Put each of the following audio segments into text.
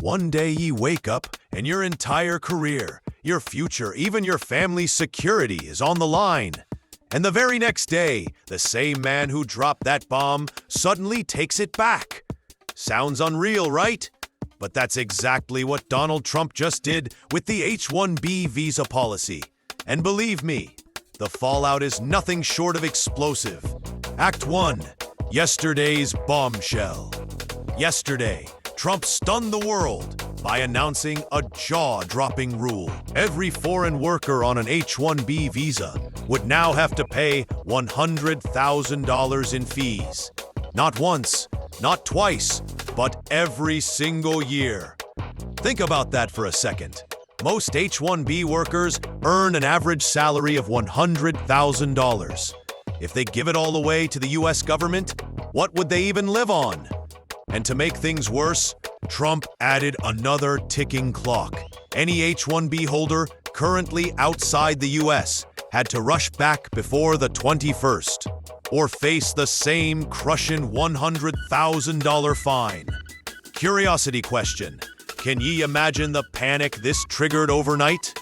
One day ye wake up and your entire career, your future, even your family's security is on the line. And the very next day, the same man who dropped that bomb suddenly takes it back. Sounds unreal, right? But that's exactly what Donald Trump just did with the H1B visa policy. And believe me, the fallout is nothing short of explosive. Act 1. Yesterday's bombshell. Yesterday, Trump stunned the world by announcing a jaw-dropping rule. Every foreign worker on an H1B visa would now have to pay $100,000 in fees. Not once, not twice, but every single year. Think about that for a second. Most H1B workers earn an average salary of $100,000. If they give it all away to the US government, what would they even live on? And to make things worse, Trump added another ticking clock. Any H1B holder currently outside the US had to rush back before the 21st, or face the same crushing $100,000 fine. Curiosity question: can ye imagine the panic this triggered overnight?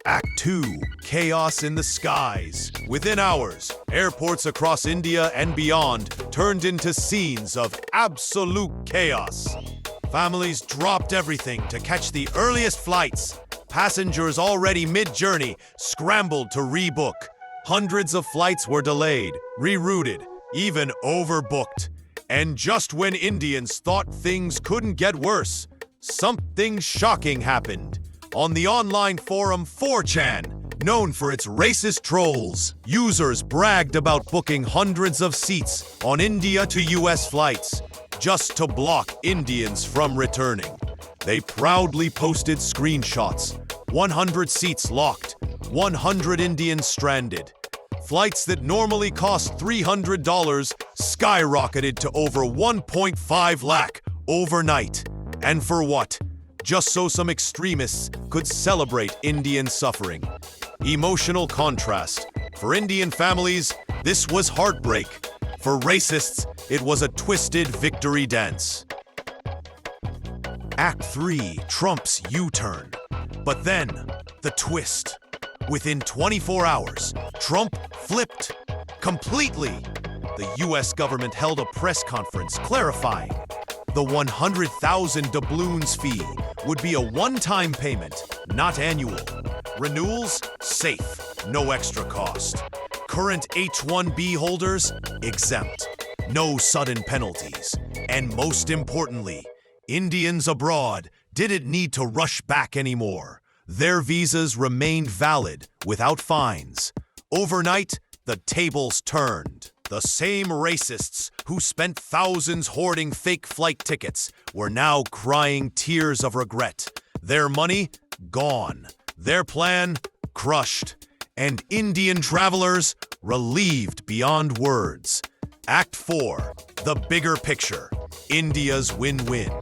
Act 2. Chaos in the skies. Within hours, airports across India and beyond turned into scenes of absolute chaos. Families dropped everything to catch the earliest flights. Passengers already mid-journey scrambled to rebook. Hundreds of flights were delayed, rerouted, even overbooked. And just when Indians thought things couldn't get worse, something shocking happened. On the online forum 4chan, known for its racist trolls, users bragged about booking hundreds of seats on India to US flights just to block Indians from returning. They proudly posted screenshots: 100 seats locked, 100 Indians stranded. Flights that normally cost $300 skyrocketed to over 1.5 lakh overnight. And for what? Just so some extremists could celebrate Indian suffering. Emotional contrast. For Indian families, this was heartbreak. For racists, it was a twisted victory dance. Act 3. Trump's U-turn. But then, the twist. Within 24 hours, Trump flipped completely. The US government held a press conference clarifying the 100,000 doubloons fee would be a one-time payment, not annual. Renewals, safe, no extra cost. Current H1B holders, exempt, no sudden penalties. And most importantly, Indians abroad didn't need to rush back anymore. Their visas remained valid without fines. Overnight, the tables turned. The same racists who spent thousands hoarding fake flight tickets were now crying tears of regret. Their money, gone. Their plan, crushed. And Indian travelers, relieved beyond words. Act 4. The bigger picture. India's win-win.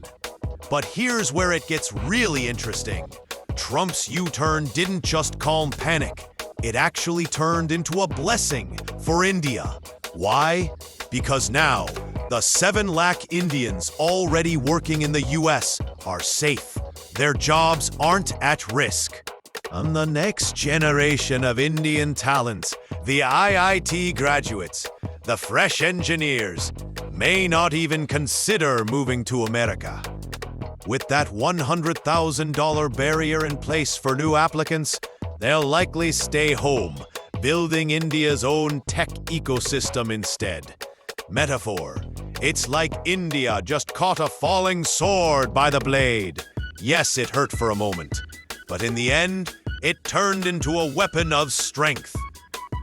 But here's where it gets really interesting. Trump's U-turn didn't just calm panic. It actually turned into a blessing for India. Why? Because now, the 7 lakh Indians already working in the US are safe. Their jobs aren't at risk. And the next generation of Indian talents, the IIT graduates, the fresh engineers, may not even consider moving to America. With that $100,000 barrier in place for new applicants, they'll likely stay home, building India's own tech ecosystem instead. Metaphor: it's like India just caught a falling sword by the blade. Yes, it hurt for a moment, but in the end, it turned into a weapon of strength.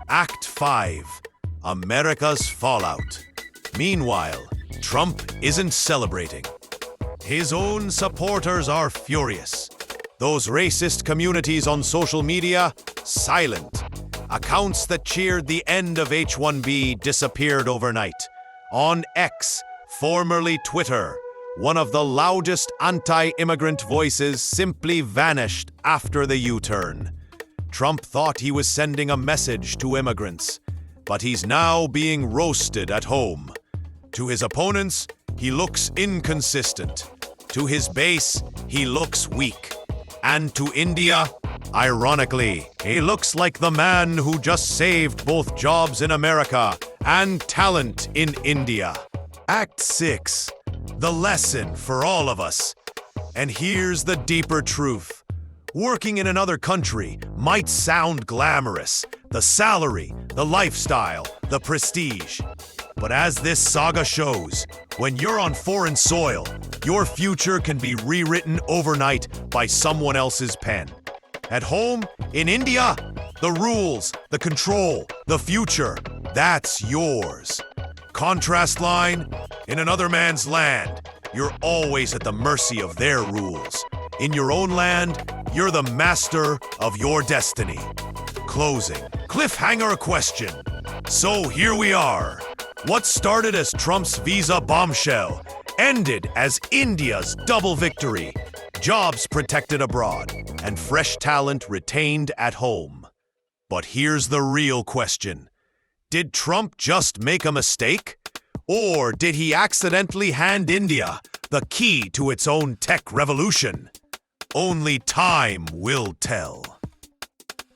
Act 5. America's fallout. Meanwhile, Trump isn't celebrating. His own supporters are furious. Those racist communities on social media, silent. Accounts that cheered the end of H1B disappeared overnight. On X, formerly Twitter, one of the loudest anti-immigrant voices simply vanished after the U-turn. Trump thought he was sending a message to immigrants, but he's now being roasted at home. To his opponents, he looks inconsistent. To his base, he looks weak. And to India, ironically, he looks like the man who just saved both jobs in America and talent in India. Act 6. The lesson for all of us. And here's the deeper truth. Working in another country might sound glamorous. The salary, the lifestyle, the prestige. But as this saga shows, when you're on foreign soil, your future can be rewritten overnight by someone else's pen. At home, in India, the rules, the control, the future, that's yours. Contrast line, in another man's land, you're always at the mercy of their rules. In your own land, you're the master of your destiny. Closing. Cliffhanger question. So here we are. What started as Trump's visa bombshell ended as India's double victory. Jobs protected abroad and fresh talent retained at home. But here's the real question. Did Trump just make a mistake? Or did he accidentally hand India the key to its own tech revolution? Only time will tell.